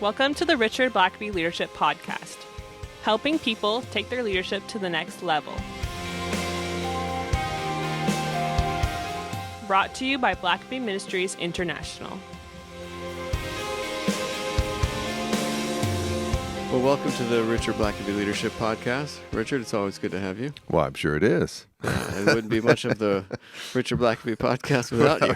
Welcome to the Richard Blackaby Leadership Podcast, helping people take their leadership to the next level. Brought to you by Blackaby Ministries International. Well, welcome to the Richard Blackaby Leadership Podcast. Richard, it's always good to have you. Well, I'm sure it is. It wouldn't be much of the Richard Blackaby Podcast without you.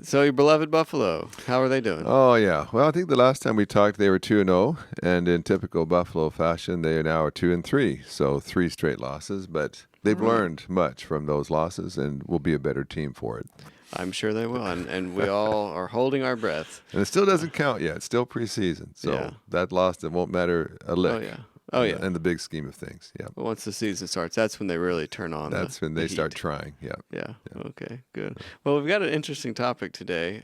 So your beloved Buffalo, how are they doing? Oh, yeah. Well, I think the last time we talked, they were 2-0, and in typical Buffalo fashion, they are now 2-3, so 3 straight losses, but they've learned much from those losses and will be a better team for it. I'm sure they will, and we all are holding our breath. And it still doesn't count yet. It's still preseason, so that loss, it won't matter a lick. Oh, yeah. In the big scheme of things, yeah. But once the season starts, that's when they really turn on. That's when they start heat. trying, yeah. Okay, good. Well, we've got an interesting topic today,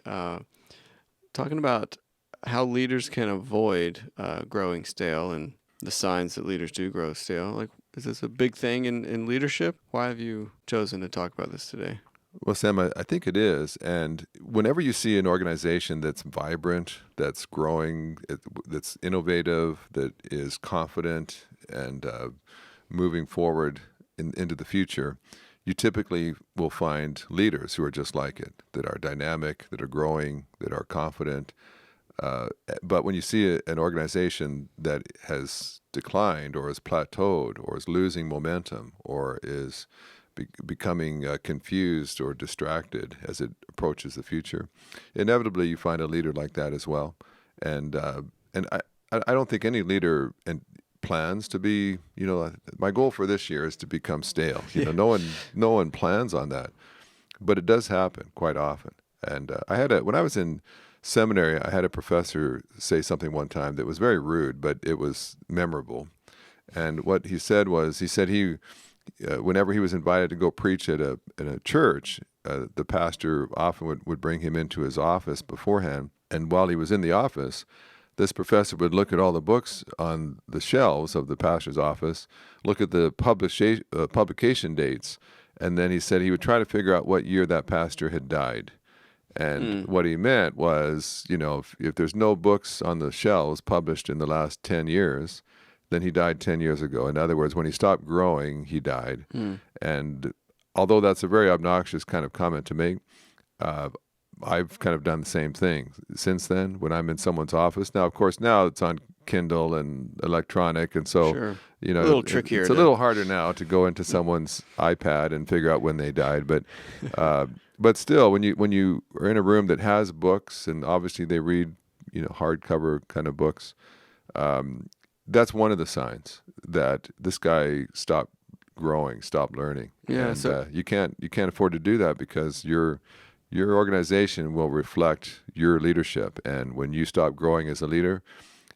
talking about how leaders can avoid growing stale and the signs that leaders do grow stale. Like, is this a big thing in leadership? Why have you chosen to talk about this today? Well, Sam, I think it is. And whenever you see an organization that's vibrant, that's growing, that's innovative, that is confident and moving forward into the future, you typically will find leaders who are just like it, that are dynamic, that are growing, that are confident. But when you see an organization that has declined or is plateaued or is losing momentum or is becoming confused or distracted as it approaches the future, inevitably you find a leader like that as well. And I don't think any leader plans to be. My goal for this year is to become stale. No one plans on that, but it does happen quite often. And when I was in seminary, I had a professor say something one time that was very rude, but it was memorable. And what he said was, whenever he was invited to go preach in a church, the pastor often would bring him into his office beforehand. And while he was in the office, this professor would look at all the books on the shelves of the pastor's office, look at the publication dates, and then he said he would try to figure out what year that pastor had died. And what he meant was, if there's no books on the shelves published in the last 10 years, then he died 10 years ago. In other words, when he stopped growing, he died. And although that's a very obnoxious kind of comment to make, I've kind of done the same thing since then when I'm in someone's office. Now, of course, now it's on Kindle and electronic, and so a little trickier. It's a little harder now to go into someone's iPad and figure out when they died. But still, when you are in a room that has books, and obviously they read hardcover kind of books, that's one of the signs that this guy stopped growing, stopped learning. Yeah, and so you can't afford to do that because your organization will reflect your leadership, and when you stop growing as a leader,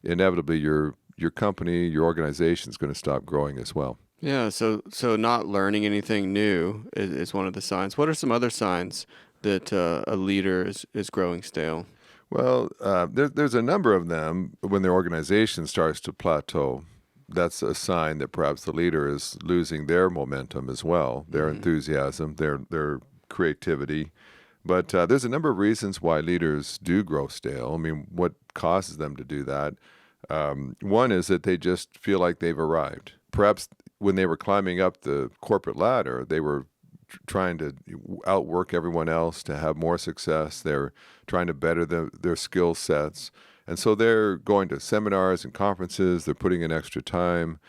inevitably your company, your organization is going to stop growing as well. Yeah, so not learning anything new is one of the signs. What are some other signs that a leader is growing stale? Well, there's a number of them. When their organization starts to plateau, that's a sign that perhaps the leader is losing their momentum as well, their enthusiasm, their creativity. But there's a number of reasons why leaders do grow stale. I mean, what causes them to do that? One is that they just feel like they've arrived. Perhaps when they were climbing up the corporate ladder, they were trying to outwork everyone else to have more success. They're trying to better their skill sets. And so they're going to seminars and conferences. They're putting in extra time.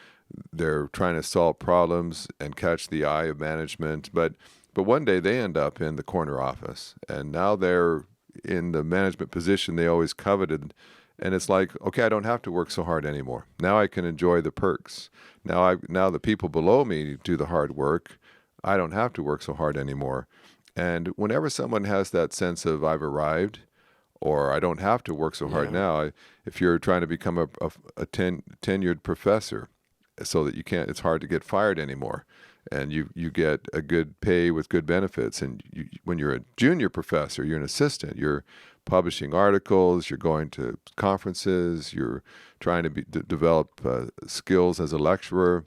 They're trying to solve problems and catch the eye of management. But one day they end up in the corner office, and now they're in the management position they always coveted. And it's like, okay, I don't have to work so hard anymore. Now I can enjoy the perks. Now the people below me do the hard work. I don't have to work so hard anymore. And whenever someone has that sense of I've arrived, or I don't have to work so hard now, if you're trying to become a tenured professor so that it's hard to get fired anymore, and you get a good pay with good benefits, and when you're a junior professor, you're an assistant, you're publishing articles, you're going to conferences, you're trying to develop skills as a lecturer.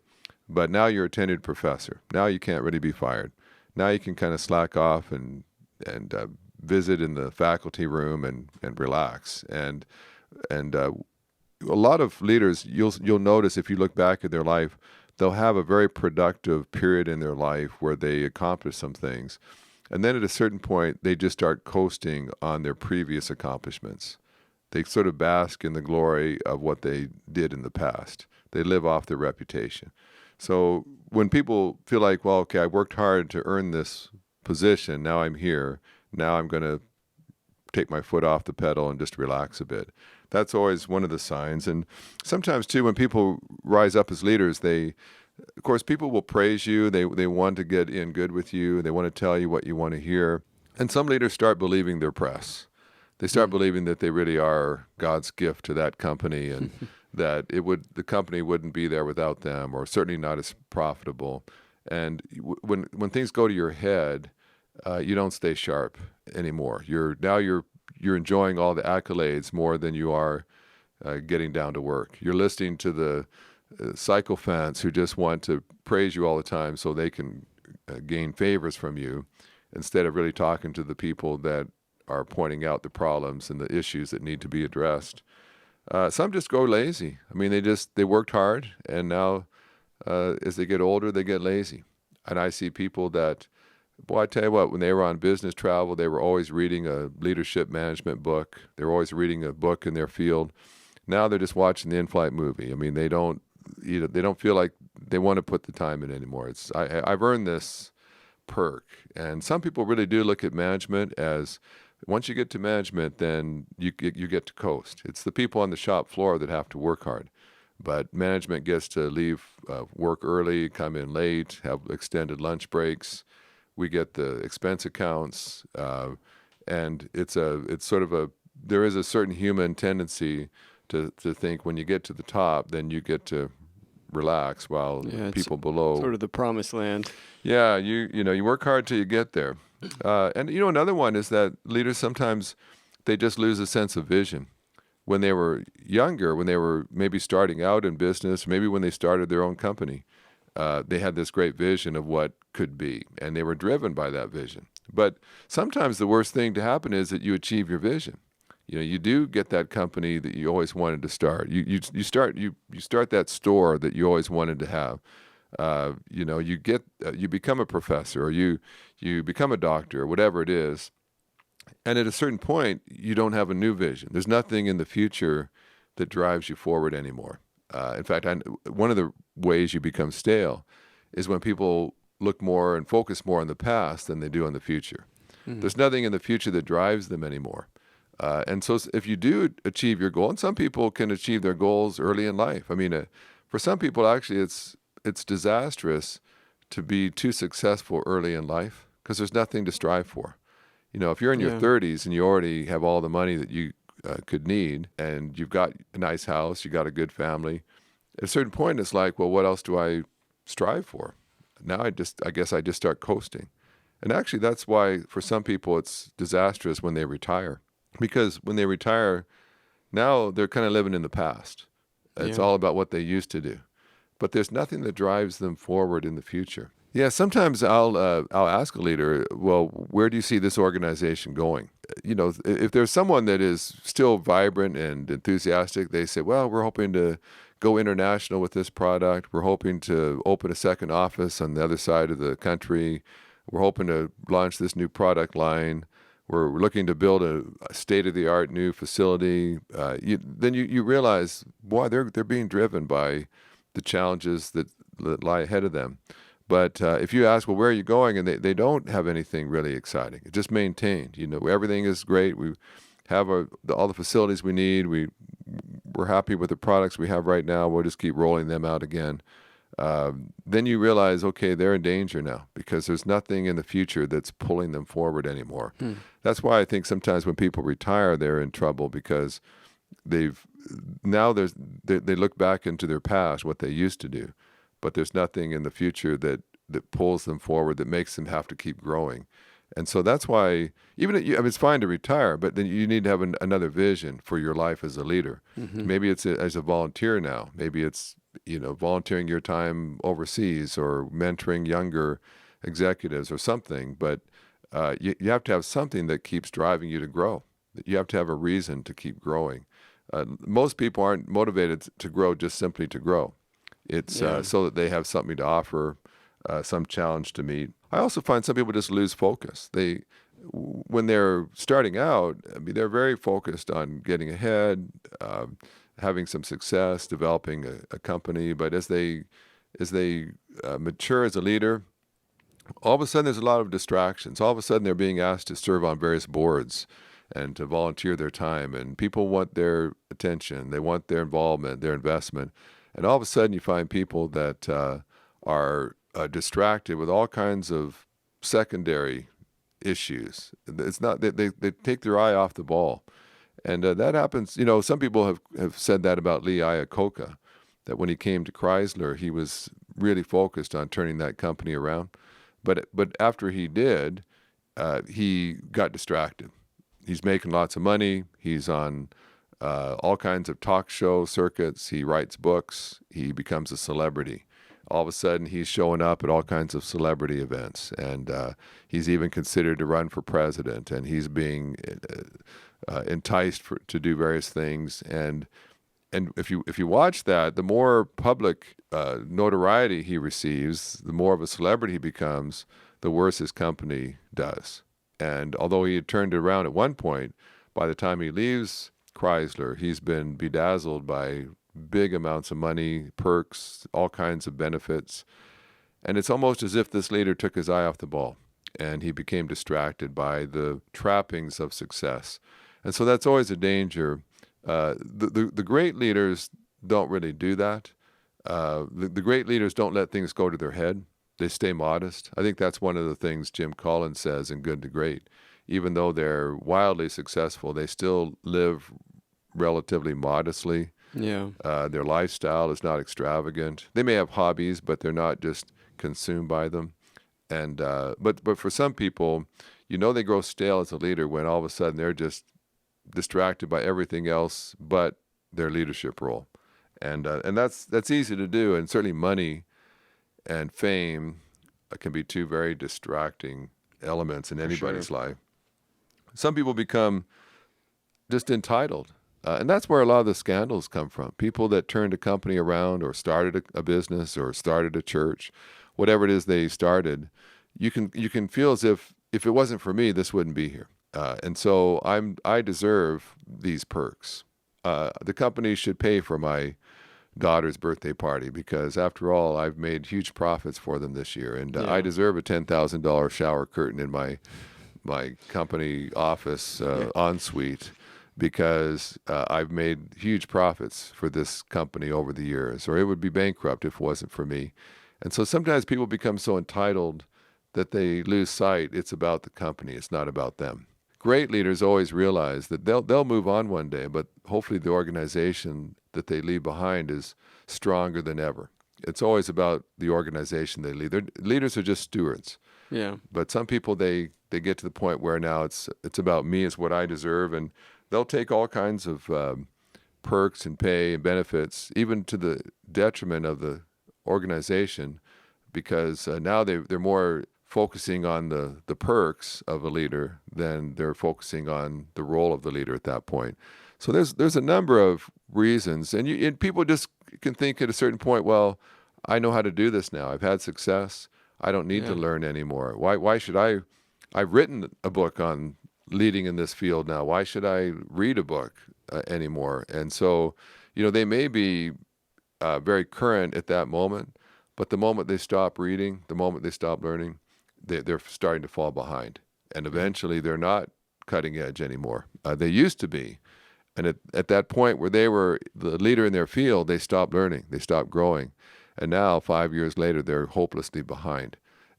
But now you're a tenured professor. Now you can't really be fired. Now you can kind of slack off and visit in the faculty room and relax. And a lot of leaders, you'll notice if you look back at their life, they'll have a very productive period in their life where they accomplish some things. And then at a certain point, they just start coasting on their previous accomplishments. They sort of bask in the glory of what they did in the past. They live off their reputation. So when people feel like, well, okay, I worked hard to earn this position, now I'm here, now I'm going to take my foot off the pedal and just relax a bit. That's always one of the signs. And sometimes, too, when people rise up as leaders, of course, people will praise you. They want to get in good with you. They want to tell you what you want to hear. And some leaders start believing their press. They start believing that they really are God's gift to that company and that the company wouldn't be there without them, or certainly not as profitable. And when things go to your head, you don't stay sharp anymore. You're enjoying all the accolades more than you are getting down to work. You're listening to the sycophants who just want to praise you all the time so they can gain favors from you, instead of really talking to the people that are pointing out the problems and the issues that need to be addressed. Some just go lazy. I mean, they worked hard, and now as they get older, they get lazy. And I see people that, boy, I tell you what, when they were on business travel, they were always reading a leadership management book. They were always reading a book in their field. Now they're just watching the in-flight movie. I mean, they don't feel like they want to put the time in anymore. I've earned this perk. And some people really do look at management as, once you get to management, then you get to coast. It's the people on the shop floor that have to work hard. But management gets to leave work early, come in late, have extended lunch breaks. We get the expense accounts, and there is a certain human tendency to think when you get to the top, then you get to relax while people below. Sort of the promised land. Yeah, you work hard till you get there. And another one is that leaders sometimes, they just lose a sense of vision. When they were younger, when they were maybe starting out in business, maybe when they started their own company, they had this great vision of what could be, and they were driven by that vision. But sometimes the worst thing to happen is that you achieve your vision. You do get that company that you always wanted to start. You start that store that you always wanted to have. You become a professor, or you become a doctor, or whatever it is. And at a certain point, you don't have a new vision. There's nothing in the future that drives you forward anymore. In fact, one of the ways you become stale is when people look more and focus more on the past than they do on the future. Mm-hmm. There's nothing in the future that drives them anymore. And so if you do achieve your goal, and some people can achieve their goals early in life. I mean, for some people, actually, it's disastrous to be too successful early in life, because there's nothing to strive for. If you're in your 30s and you already have all the money that you could need, and you've got a nice house, you got a good family, at a certain point, it's like, well, what else do I strive for? Now I guess I just start coasting. And actually, that's why for some people it's disastrous when they retire. Because when they retire, now they're kind of living in the past. It's all about what they used to do. But there's nothing that drives them forward in the future. Yeah, sometimes I'll ask a leader, well, where do you see this organization going? If there's someone that is still vibrant and enthusiastic, they say, well, we're hoping to go international with this product. We're hoping to open a second office on the other side of the country. We're hoping to launch this new product line. We're looking to build a state-of-the-art new facility. Then you realize, boy, they're being driven by the challenges that lie ahead of them. But if you ask, well, where are you going? And they don't have anything really exciting. It's just maintained. Everything is great. We have all the facilities we need. We're happy with the products we have right now. We'll just keep rolling them out again. Then you realize, okay, they're in danger now, because there's nothing in the future that's pulling them forward anymore. That's why I think sometimes when people retire, they're in trouble, because they look back into their past, what they used to do, but there's nothing in the future that pulls them forward, that makes them have to keep growing. And so that's why, it's fine to retire, but then you need to have another vision for your life as a leader. Mm-hmm. Maybe it's as a volunteer now. Maybe it's volunteering your time overseas, or mentoring younger executives or something. But you have to have something that keeps driving you to grow. You have to have a reason to keep growing. Most people aren't motivated to grow just simply to grow. It's so that they have something to offer, some challenge to meet. I also find some people just lose focus. When they're starting out, I mean, they're very focused on getting ahead, having some success, developing a company. But as they mature as a leader, all of a sudden there's a lot of distractions. All of a sudden they're being asked to serve on various boards and to volunteer their time, and people want their attention, they want their involvement, their investment, and all of a sudden you find people that are distracted with all kinds of secondary issues. It's not they take their eye off the ball, and that happens. Some people have said that about Lee Iacocca, that when he came to Chrysler, he was really focused on turning that company around, but after he did, he got distracted. He's making lots of money. He's on all kinds of talk show circuits. He writes books. He becomes a celebrity. All of a sudden, he's showing up at all kinds of celebrity events, and he's even considered to run for president. And he's being enticed to do various things. And if you watch that, the more public notoriety he receives, the more of a celebrity he becomes, the worse his company does. And although he had turned it around at one point, by the time he leaves Chrysler, he's been bedazzled by big amounts of money, perks, all kinds of benefits. And it's almost as if this leader took his eye off the ball and he became distracted by the trappings of success. And so that's always a danger. The great leaders don't really do that. The great leaders don't let things go to their head. They stay modest. I think that's one of the things Jim Collins says in Good to Great. Even though they're wildly successful, they still live relatively modestly. Yeah. Their lifestyle is not extravagant. They may have hobbies, but they're not just consumed by them. And but for some people, they grow stale as a leader when all of a sudden they're just distracted by everything else but their leadership role. And that's easy to do, and certainly money and fame can be two very distracting elements in anybody's life. Some people become just entitled. And that's where a lot of the scandals come from. People that turned a company around or started a business or started a church, whatever it is they started, you can feel as if it wasn't for me, this wouldn't be here. And so I deserve these perks. The company should pay for my daughter's birthday party because, after all, I've made huge profits for them this year, and I deserve a $10,000 shower curtain in my company office ensuite because I've made huge profits for this company over the years, or it would be bankrupt if it wasn't for me. And so sometimes people become so entitled that they lose sight. It's about the company. It's not about them. Great leaders always realize that they'll move on one day, but hopefully the organization that they leave behind is stronger than ever. It's always about the organization they lead. Leaders are just stewards. Yeah. But some people, they get to the point where now it's about me, it's what I deserve, and they'll take all kinds of perks and pay and benefits, even to the detriment of the organization, because now they're more focusing on the perks of a leader than they're focusing on the role of the leader at that point. So there's a number of reasons, and people just can think at a certain point, well, I know how to do this now. I've had success. I don't need to learn anymore. Why should I? I've written a book on leading in this field now. Why should I read a book anymore? And so, they may be very current at that moment, but the moment they stop reading, the moment they stop learning, they're starting to fall behind. And eventually they're not cutting edge anymore. They used to be. And at that point where they were the leader in their field, they stopped learning, they stopped growing. And now, 5 years later, they're hopelessly behind.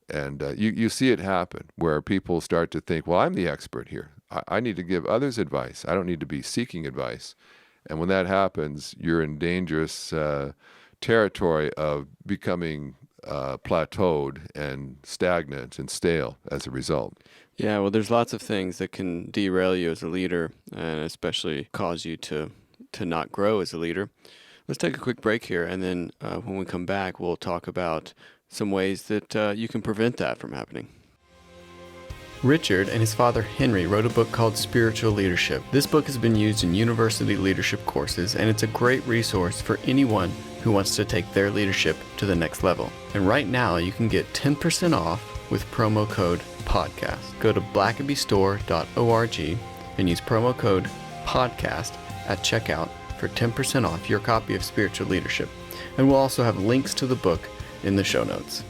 And you see it happen where people start to think, well, I'm the expert here. I need to give others advice. I don't need to be seeking advice. And when that happens, you're in dangerous territory of becoming plateaued and stagnant and stale as a result. Yeah, well, there's lots of things that can derail you as a leader and especially cause you to not grow as a leader. Let's take a quick break here, and then when we come back, we'll talk about some ways that you can prevent that from happening. Richard and his father Henry wrote a book called Spiritual Leadership. This book has been used in university leadership courses, and it's a great resource for anyone who wants to take their leadership to the next level. And right now, you can get 10% off with promo code PODCAST. Go to blackabystore.org and use promo code PODCAST at checkout for 10% off your copy of Spiritual Leadership. And we'll also have links to the book in the show notes.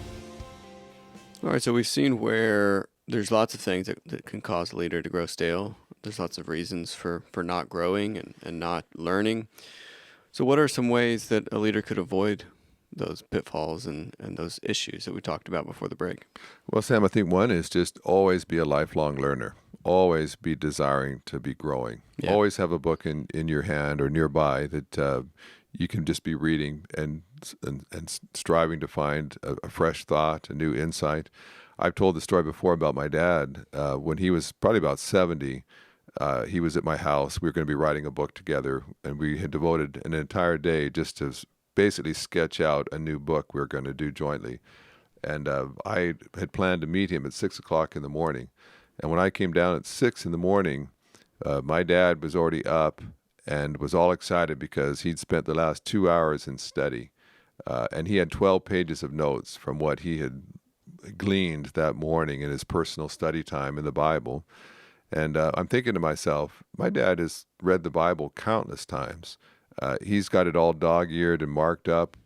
All right, so we've seen where there's lots of things that can cause a leader to grow stale. There's lots of reasons for not growing and not learning. So what are some ways that a leader could avoid those pitfalls and those issues that we talked about before the break? Well, Sam, I think one is just always be a lifelong learner. Always be desiring to be growing. Yeah. Always have a book in your hand or nearby that you can just be reading and striving to find a fresh thought, a new insight. I've told the story before about my dad. When he was probably about 70, he was at my house. We were going to be writing a book together, and we had devoted an entire day just to basically sketch out a new book we were going to do jointly. And I had planned to meet him at 6 o'clock in the morning. And when I came down at 6 in the morning, my dad was already up and was all excited because he'd spent the last 2 hours in study. And he had 12 pages of notes from what he had gleaned that morning in his personal study time in the Bible. And I'm thinking to myself, my dad has read the Bible countless times. He's got it all dog-eared and marked up,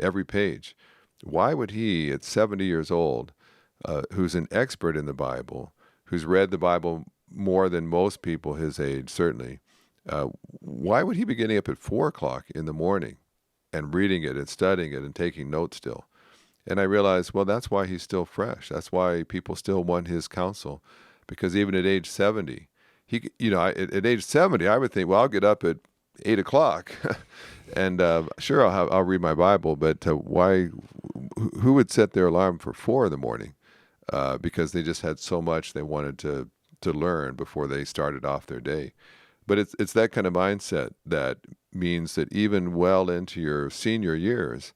every page. Why would he, at 70 years old, who's an expert in the Bible, who's read the Bible more than most people his age, certainly, why would he be getting up at 4 o'clock in the morning and reading it and studying it and taking notes still? And I realized, well, that's why he's still fresh. That's why people still want his counsel. Because even at age 70, at age 70, I would think, well, I'll get up at 8 o'clock and sure, I'll read my Bible, but who would set their alarm for 4 in the morning? Because they just had so much they wanted to learn before they started off their day. But it's that kind of mindset that means that even well into your senior years,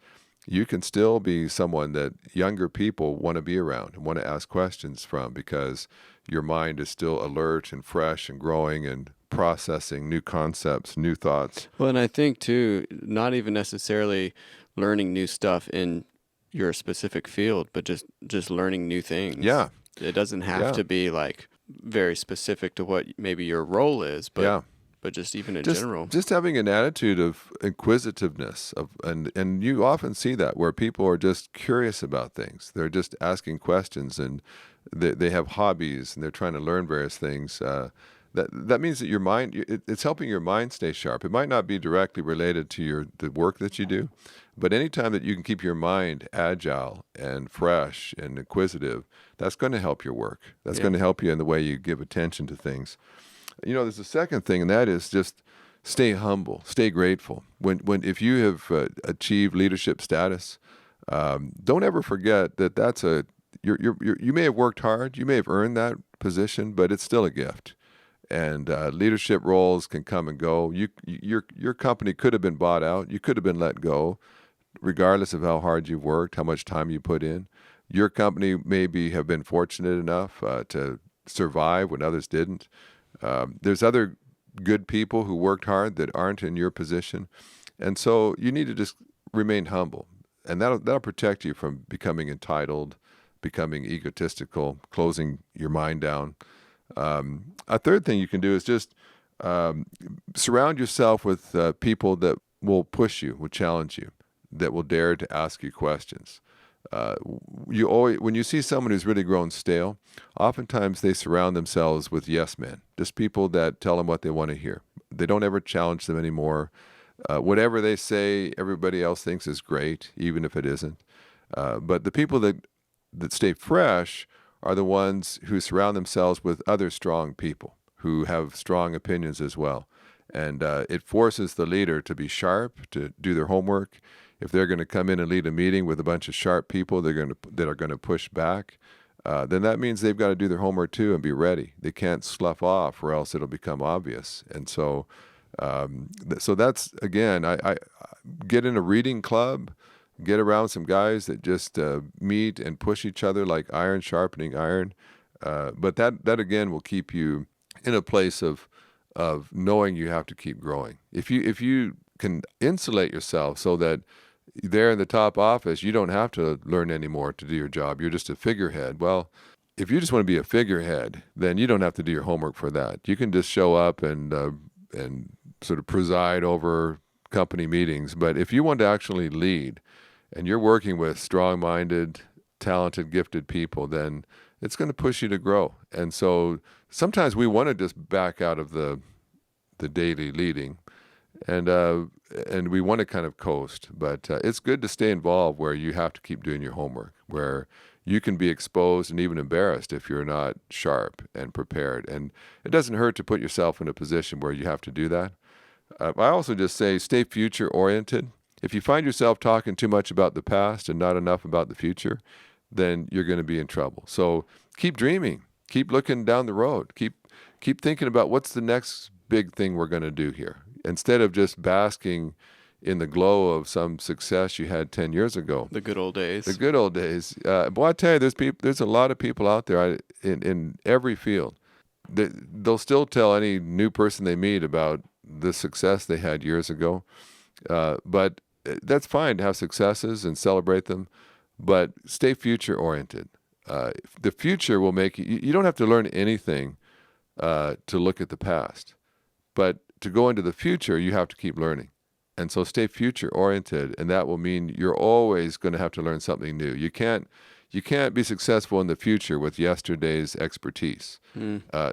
you can still be someone that younger people want to be around and want to ask questions from, because your mind is still alert and fresh and growing and processing new concepts, new thoughts. Well, and I think, too, not even necessarily learning new stuff in your specific field, but just learning new things. Yeah. It doesn't have to be like very specific to what maybe your role is, but just even in general. Just having an attitude of inquisitiveness, and you often see that where people are just curious about things. They're just asking questions, and they have hobbies, and they're trying to learn various things. That means that your mind, it's helping your mind stay sharp. It might not be directly related to the work that you do, but anytime that you can keep your mind agile and fresh and inquisitive, that's going to help your work. That's going to help you in the way you give attention to things. There's a second thing, and that is just stay humble, stay grateful. If you have achieved leadership status, don't ever forget that you may have worked hard, you may have earned that position, but it's still a gift. And leadership roles can come and go. Your company could have been bought out. You could have been let go, regardless of how hard you've worked, how much time you put in. Your company maybe have been fortunate enough to survive when others didn't. There's other good people who worked hard that aren't in your position. And so you need to just remain humble. And that'll protect you from becoming entitled, becoming egotistical, closing your mind down. A third thing you can do is just surround yourself with people that will push you, will challenge you, that will dare to ask you questions. When you see someone who's really grown stale, oftentimes they surround themselves with yes men, just people that tell them what they want to hear. They don't ever challenge them anymore. Whatever they say, everybody else thinks is great, even if it isn't. But the people that stay fresh are the ones who surround themselves with other strong people who have strong opinions as well. And it forces the leader to be sharp, to do their homework. If they're going to come in and lead a meeting with a bunch of sharp people that are going to push back, then that means they've got to do their homework too and be ready. They can't slough off, or else it'll become obvious. And so that's, again, I get in a reading club, get around some guys that just meet and push each other like iron sharpening iron. But that again will keep you in a place of knowing you have to keep growing. If you can insulate yourself so that there in the top office, you don't have to learn anymore to do your job. You're just a figurehead. Well, if you just want to be a figurehead, then you don't have to do your homework for that. You can just show up and sort of preside over company meetings. But if you want to actually lead, and you're working with strong-minded, talented, gifted people, then it's going to push you to grow. And so sometimes we want to just back out of the daily leading, and we want to kind of coast. But it's good to stay involved where you have to keep doing your homework, where you can be exposed and even embarrassed if you're not sharp and prepared. And it doesn't hurt to put yourself in a position where you have to do that. I also just say stay future-oriented. If you find yourself talking too much about the past and not enough about the future, then you're going to be in trouble. So keep dreaming. Keep looking down the road. Keep thinking about what's the next big thing we're going to do here. Instead of just basking in the glow of some success you had 10 years ago. The good old days. The good old days. Boy, I tell you, there's a lot of people out there in every field. They'll still tell any new person they meet about the success they had years ago. But that's fine to have successes and celebrate them, but stay future-oriented. The future will make you don't have to learn anything to look at the past. But to go into the future, you have to keep learning. And so stay future-oriented, and that will mean you're always going to have to learn something new. You can't be successful in the future with yesterday's expertise.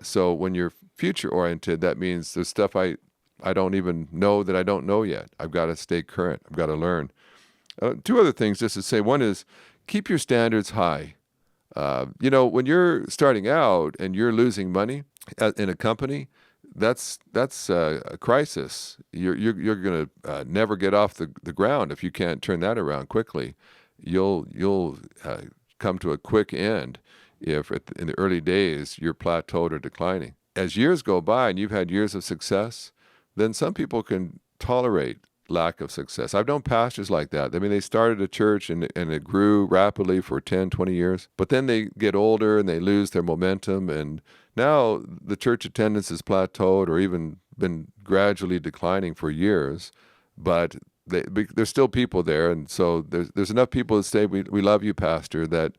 So when you're future-oriented, that means there's stuff I don't even know that I don't know yet. I've got to stay current. I've got to learn. Two other things just to say. One is keep your standards high. When you're starting out and you're losing money in a company, that's a crisis. You're going to never get off the ground if you can't turn that around quickly. You'll come to a quick end if in the early days you're plateaued or declining. As years go by and you've had years of success, then some people can tolerate lack of success. I've known pastors like that. I mean, they started a church and it grew rapidly for 10, 20 years, but then they get older and they lose their momentum, and now the church attendance is plateaued or even been gradually declining for years, but there's still people there, and so there's enough people that say, we love you, Pastor, that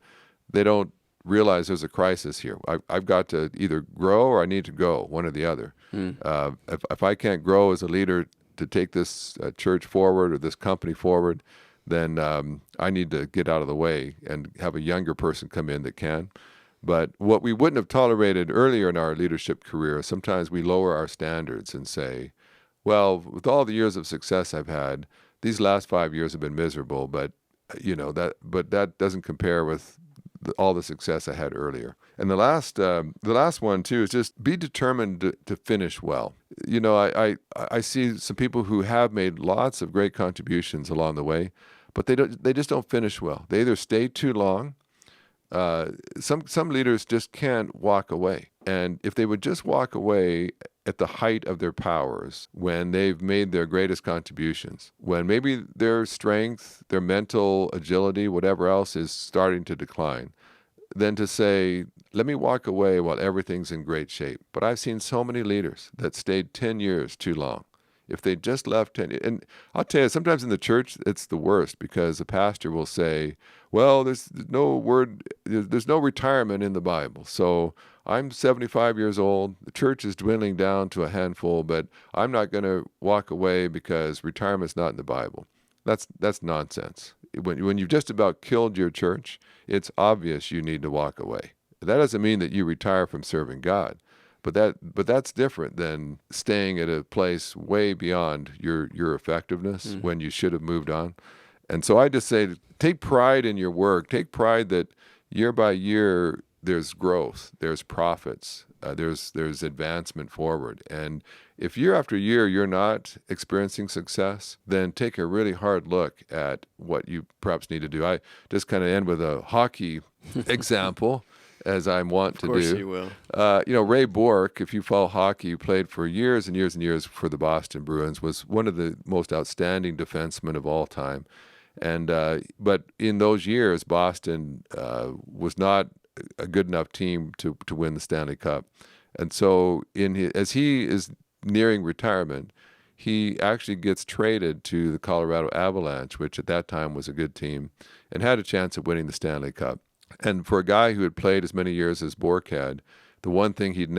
they don't realize there's a crisis here. I've got to either grow or I need to go, one or the other. If I can't grow as a leader to take this church forward or this company forward, then I need to get out of the way and have a younger person come in that can. But what we wouldn't have tolerated earlier in our leadership career, sometimes we lower our standards and say, well, with all the years of success I've had, these last 5 years have been miserable, but that doesn't compare with all the success I had earlier. And the last one too is just be determined to finish well. I see some people who have made lots of great contributions along the way, but they just don't finish well. They either stay too long. Some leaders just can't walk away. And if they would just walk away at the height of their powers, when they've made their greatest contributions, when maybe their strength, their mental agility, whatever else is starting to decline, then to say, let me walk away while everything's in great shape. But I've seen so many leaders that stayed 10 years too long. If they just left 10 years, and I'll tell you, sometimes in the church, it's the worst, because the pastor will say, well, there's no retirement in the Bible. So I'm 75 years old. The church is dwindling down to a handful, but I'm not going to walk away because retirement's not in the Bible. That's nonsense. When you've just about killed your church, it's obvious you need to walk away. That doesn't mean that you retire from serving God, but that's different than staying at a place way beyond your effectiveness when you should have moved on. And so I just say, take pride in your work. Take pride that year by year there's growth, there's profits, there's advancement forward. And if year after year you're not experiencing success, then take a really hard look at what you perhaps need to do. I just kind of end with a hockey example, as I want to do. Of course you will. Ray Bourque, if you follow hockey, played for years and years and years for the Boston Bruins, was one of the most outstanding defensemen of all time. And but in those years, Boston was not a good enough team to win the Stanley Cup. And so as he is nearing retirement, he actually gets traded to the Colorado Avalanche, which at that time was a good team, and had a chance of winning the Stanley Cup. And for a guy who had played as many years as Bourque had, the one thing he'd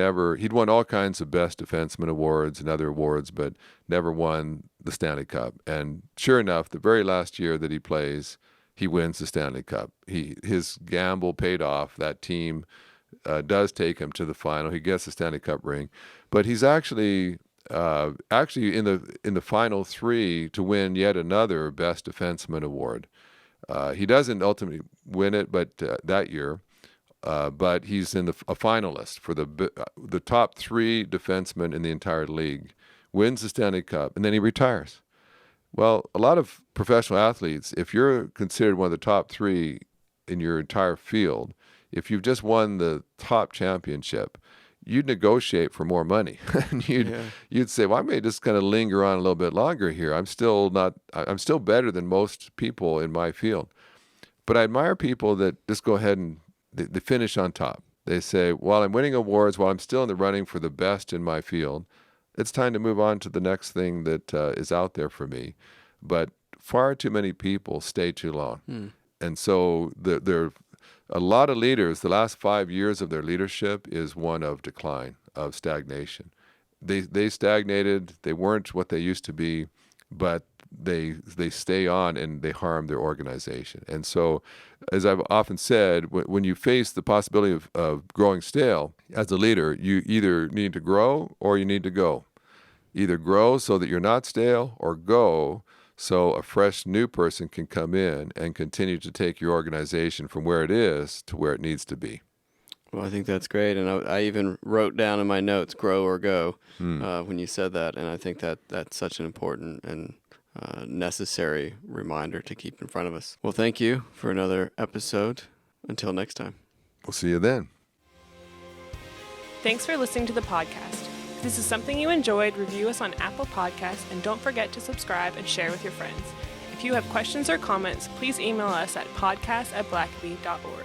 won all kinds of best defenseman awards and other awards, but never won the Stanley Cup. And sure enough, the very last year that he plays, he wins the Stanley Cup. His gamble paid off. That team does take him to the final. He gets the Stanley Cup ring, but he's actually in the final three to win yet another best defenseman award. He doesn't ultimately win it, but that year. But he's a finalist for the top three defensemen in the entire league, wins the Stanley Cup, and then he retires. Well, a lot of professional athletes, if you're considered one of the top three in your entire field, if you've just won the top championship, you'd negotiate for more money. And you'd say, well, I may just kind of linger on a little bit longer here. I'm still better than most people in my field. But I admire people that just go ahead and they finish on top. They say, while I'm winning awards, while I'm still in the running for the best in my field, it's time to move on to the next thing that is out there for me. But far too many people stay too long. And so there are a lot of leaders, the last 5 years of their leadership is one of decline, of stagnation. They stagnated, they weren't what they used to be, but they stay on and they harm their organization. And so, as I've often said, when you face the possibility of growing stale, as a leader, you either need to grow or you need to go. Either grow so that you're not stale, or go so a fresh new person can come in and continue to take your organization from where it is to where it needs to be. Well, I think that's great. And I even wrote down in my notes, grow or go, when you said that. And I think that's such an important and necessary reminder to keep in front of us. Well, thank you for another episode. Until next time. We'll see you then. Thanks for listening to the podcast. If this is something you enjoyed, review us on Apple Podcasts, and don't forget to subscribe and share with your friends. If you have questions or comments, please email us at podcast@blackaby.org.